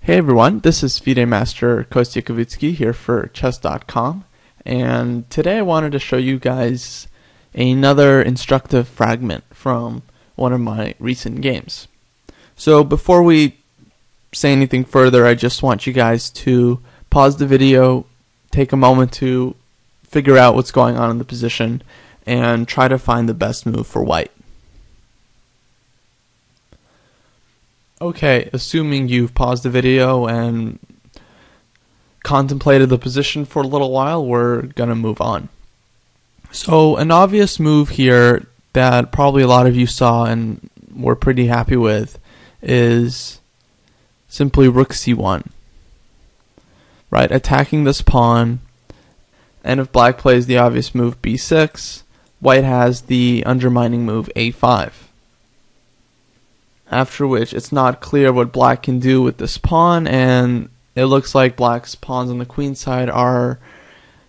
Hey everyone, this is FIDE Master Kavutisky here for Chess.com, and today I wanted to show you guys another instructive fragment from one of my recent games. So before we say anything further, I just want you guys to pause the video, take a moment to figure out what's going on in the position, and try to find the best move for white. Okay, assuming you've paused the video and contemplated the position for a little while, we're gonna move on. So an obvious move here that probably a lot of you saw and were pretty happy with is simply rook c1. Right, attacking this pawn, and if black plays the obvious move b6, white has the undermining move a5. After which it's not clear what black can do with this pawn, and it looks like black's pawns on the queen side are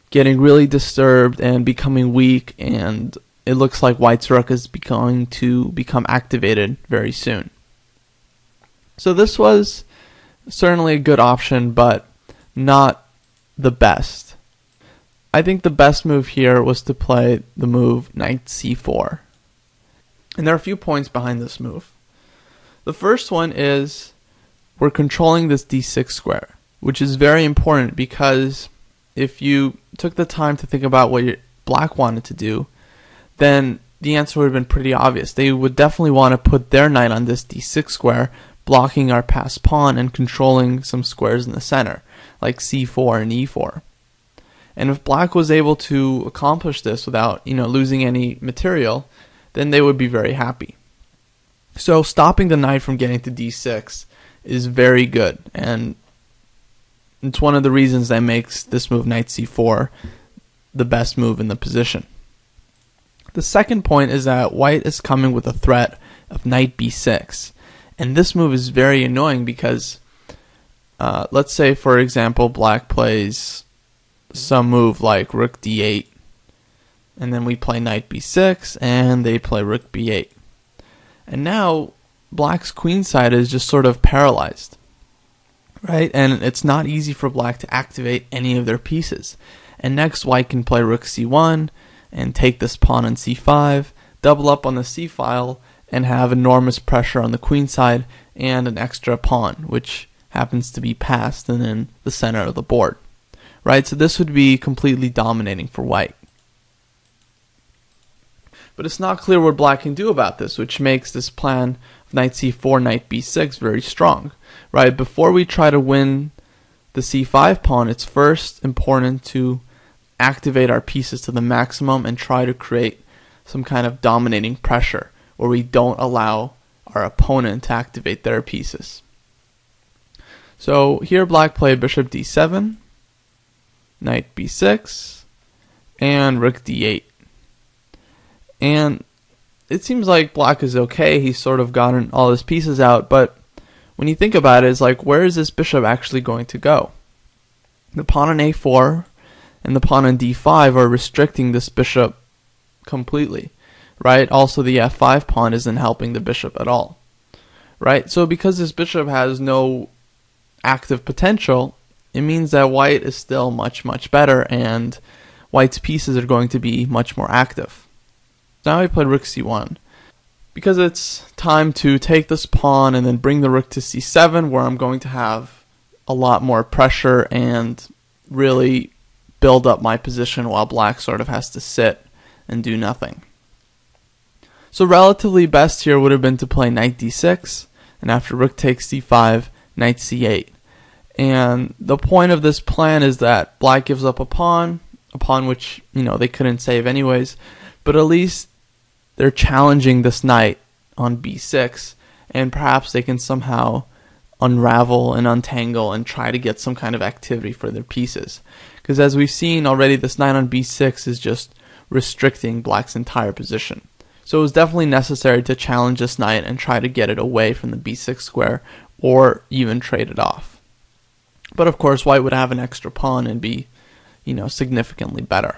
getting really disturbed and becoming weak, and it looks like white's rook is going to become activated very soon. So this was certainly a good option, but not the best. I think the best move here was to play the move knight c4. And there are a few points behind this move. The first one is we're controlling this d6 square, which is very important because if you took the time to think about what black wanted to do, then the answer would have been pretty obvious. They would definitely want to put their knight on this d6 square, blocking our passed pawn and controlling some squares in the center, like c4 and e4. And if black was able to accomplish this without, losing any material, then they would be very happy. So stopping the knight from getting to d6 is very good, and it's one of the reasons that makes this move knight c4 the best move in the position. The second point is that white is coming with a threat of knight b6, and this move is very annoying because let's say, for example, black plays some move like rook d8, and then we play knight b6 and they play rook b8. And now black's queen side is just sort of paralyzed, right? And it's not easy for black to activate any of their pieces. And next white can play rook c1 and take this pawn on c5, double up on the c file, and have enormous pressure on the queen side and an extra pawn, which happens to be passed and in the center of the board, right? So this would be completely dominating for white. But it's not clear what black can do about this, which makes this plan of knight c4, knight b6 very strong, right? Before we try to win the c5 pawn, it's first important to activate our pieces to the maximum and try to create some kind of dominating pressure where we don't allow our opponent to activate their pieces. So here black played bishop d7, knight b6, and rook d8. And it seems like black is okay. He's sort of gotten all his pieces out, but when you think about it, it's like, where is this bishop actually going to go? The pawn on a4 and the pawn on d5 are restricting this bishop completely, right? Also, the f5 pawn isn't helping the bishop at all, right? So because this bishop has no active potential, it means that white is still much, much better, and white's pieces are going to be much more active. Now I played rook c1 because it's time to take this pawn and then bring the rook to c7, where I'm going to have a lot more pressure and really build up my position while black sort of has to sit and do nothing. So relatively best here would have been to play knight d6, and after rook takes c5, knight c8. And the point of this plan is that black gives up a pawn which they couldn't save anyways, but at least they're challenging this knight on b6, and perhaps they can somehow unravel and untangle and try to get some kind of activity for their pieces. Because as we've seen already, this knight on b6 is just restricting black's entire position. So it was definitely necessary to challenge this knight and try to get it away from the b6 square, or even trade it off. But of course, white would have an extra pawn and be, significantly better.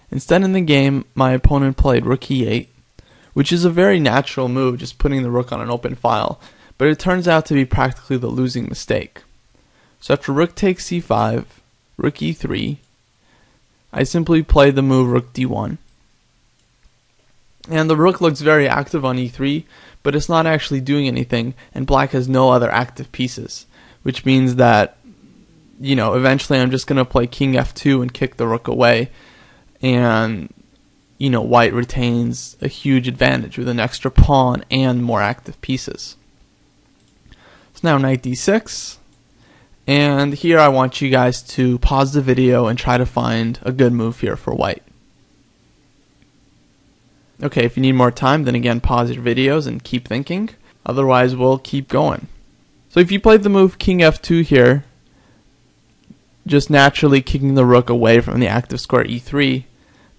Instead in the game, my opponent played rook e8, which is a very natural move, just putting the rook on an open file. but it turns out to be practically the losing mistake. So after rook takes c5, rook e3, I simply play the move rook d1. And the rook looks very active on e3, but it's not actually doing anything, and black has no other active pieces, which means that, eventually I'm just going to play king f2 and kick the rook away, and, white retains a huge advantage with an extra pawn and more active pieces. So now knight d6, and here I want you guys to pause the video and try to find a good move here for white. Okay, if you need more time, then again pause your videos and keep thinking. Otherwise, we'll keep going. So if you played the move king f2 here, just naturally kicking the rook away from the active square e3,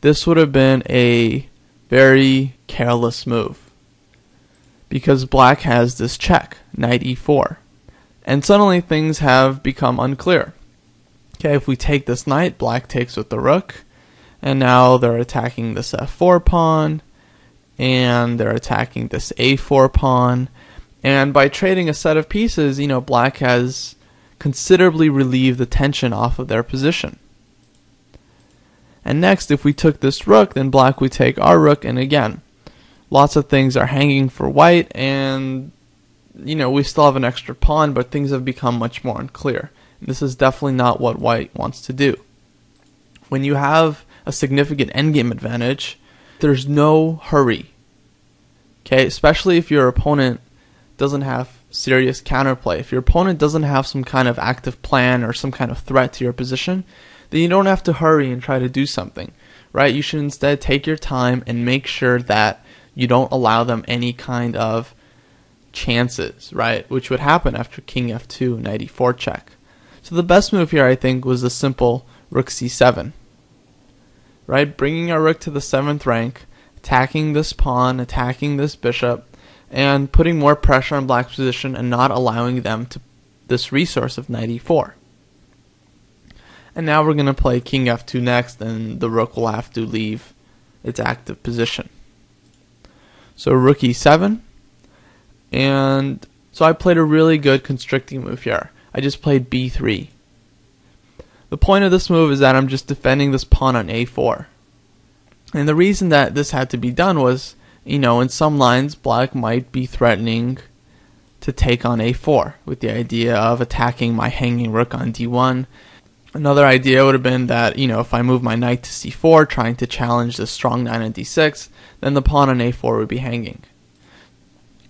this would have been a very careless move, because black has this check, knight e4. And suddenly things have become unclear. Okay, if we take this knight, black takes with the rook, and now they're attacking this f4 pawn, and they're attacking this a4 pawn, and by trading a set of pieces, black has considerably relieved the tension off of their position. And next, if we took this rook, then black would take our rook, and again, lots of things are hanging for white, and we still have an extra pawn, but things have become much more unclear. This is definitely not what white wants to do. When you have a significant endgame advantage, there's no hurry. Okay, especially if your opponent doesn't have serious counterplay. If your opponent doesn't have some kind of active plan or some kind of threat to your position, then you don't have to hurry and try to do something, right? You should instead take your time and make sure that you don't allow them any kind of chances, right? Which would happen after king f2, knight e4 check. So the best move here, I think, was the simple rook c7, right? Bringing our rook to the 7th rank, attacking this pawn, attacking this bishop, and putting more pressure on black's position and not allowing them to this resource of knight e4. And now we're going to play king f2 next, and the rook will have to leave its active position. So rook e7, and so I played a really good constricting move here. I just played b3. The point of this move is that I'm just defending this pawn on a4. And the reason that this had to be done was, in some lines, black might be threatening to take on a4 with the idea of attacking my hanging rook on d1. Another idea would have been that, if I move my knight to c4, trying to challenge this strong knight on d6, then the pawn on a4 would be hanging.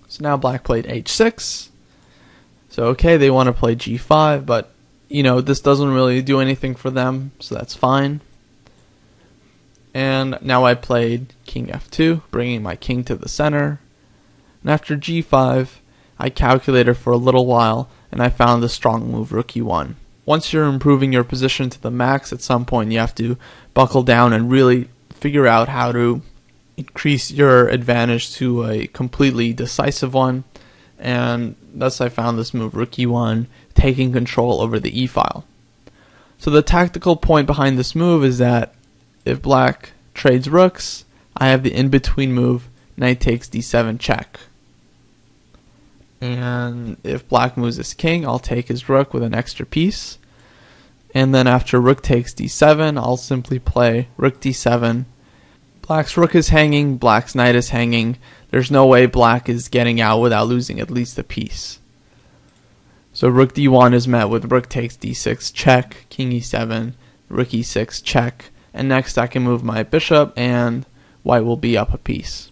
So now black played h6. So okay, they want to play g5, but this doesn't really do anything for them, so that's fine. And now I played king f2, bringing my king to the center. And after g5, I calculated for a little while, and I found the strong move rook e1. Once you're improving your position to the max, at some point you have to buckle down and really figure out how to increase your advantage to a completely decisive one. And thus I found this move rook e1, taking control over the e-file. So the tactical point behind this move is that if black trades rooks, I have the in-between move knight takes d7 check. And if black moves his king, I'll take his rook with an extra piece. And then after rook takes d7, I'll simply play rook d7. Black's rook is hanging, black's knight is hanging. There's no way black is getting out without losing at least a piece. So rook d1 is met with rook takes d6 check, king e7, rook e6 check. And next I can move my bishop and white will be up a piece.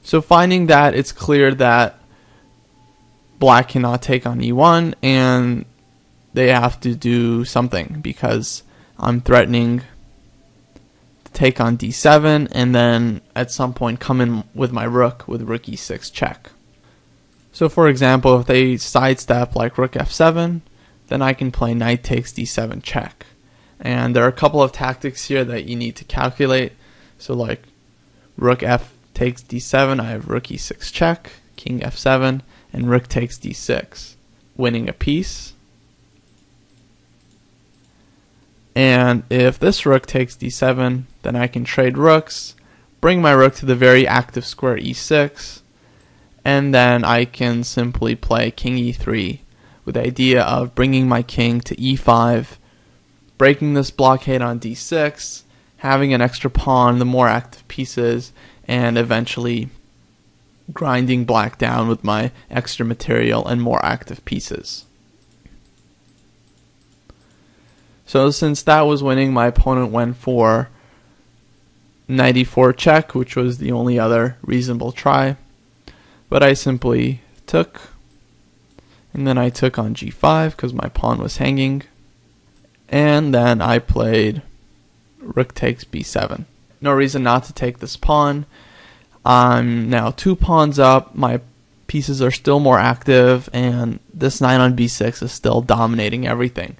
So finding that it's clear that black cannot take on e1 and they have to do something because I'm threatening to take on d7 and then at some point come in with my rook with rook e6 check. So for example, if they sidestep like rook f7, then I can play knight takes d7 check. And there are a couple of tactics here that you need to calculate. So like rook f takes d7, I have rook e6 check, king f7, and rook takes d6, winning a piece. And if this rook takes d7, then I can trade rooks, bring my rook to the very active square e6, And then I can simply play king e3 with the idea of bringing my king to e5, breaking this blockade on d6, having an extra pawn, the more active pieces, and eventually grinding black down with my extra material and more active pieces. So since that was winning, my opponent went for knight e4 check, which was the only other reasonable try. But I simply took, and then I took on g5 because my pawn was hanging. And then I played rook takes b7. No reason not to take this pawn. I'm now 2 pawns up, my pieces are still more active, and this knight on b6 is still dominating everything.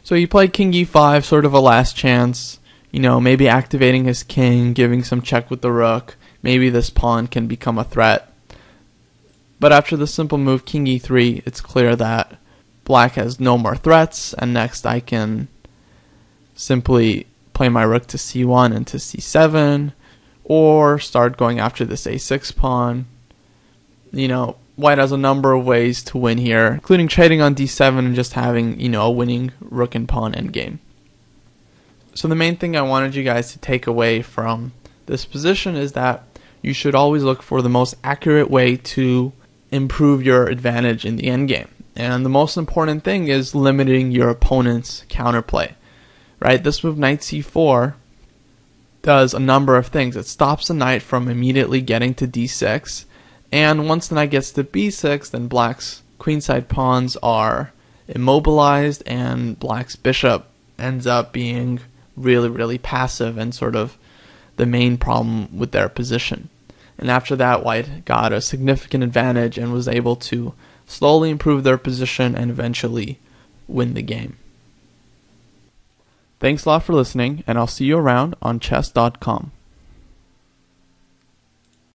So he played king e5, sort of a last chance, maybe activating his king, giving some check with the rook, maybe this pawn can become a threat. But after the simple move king e3, it's clear that black has no more threats, and next I can simply play my rook to c1 and to c7, or start going after this a6 pawn. White has a number of ways to win here, including trading on d7 and just having, a winning rook and pawn endgame. So the main thing I wanted you guys to take away from this position is that you should always look for the most accurate way to improve your advantage in the endgame. And the most important thing is limiting your opponent's counterplay. Right? This move knight c4 does a number of things. It stops the knight from immediately getting to d6, and once the knight gets to b6, then black's queenside pawns are immobilized, and black's bishop ends up being really, really passive and sort of the main problem with their position. And after that, white got a significant advantage and was able to slowly improve their position and eventually win the game. Thanks a lot for listening, and I'll see you around on Chess.com.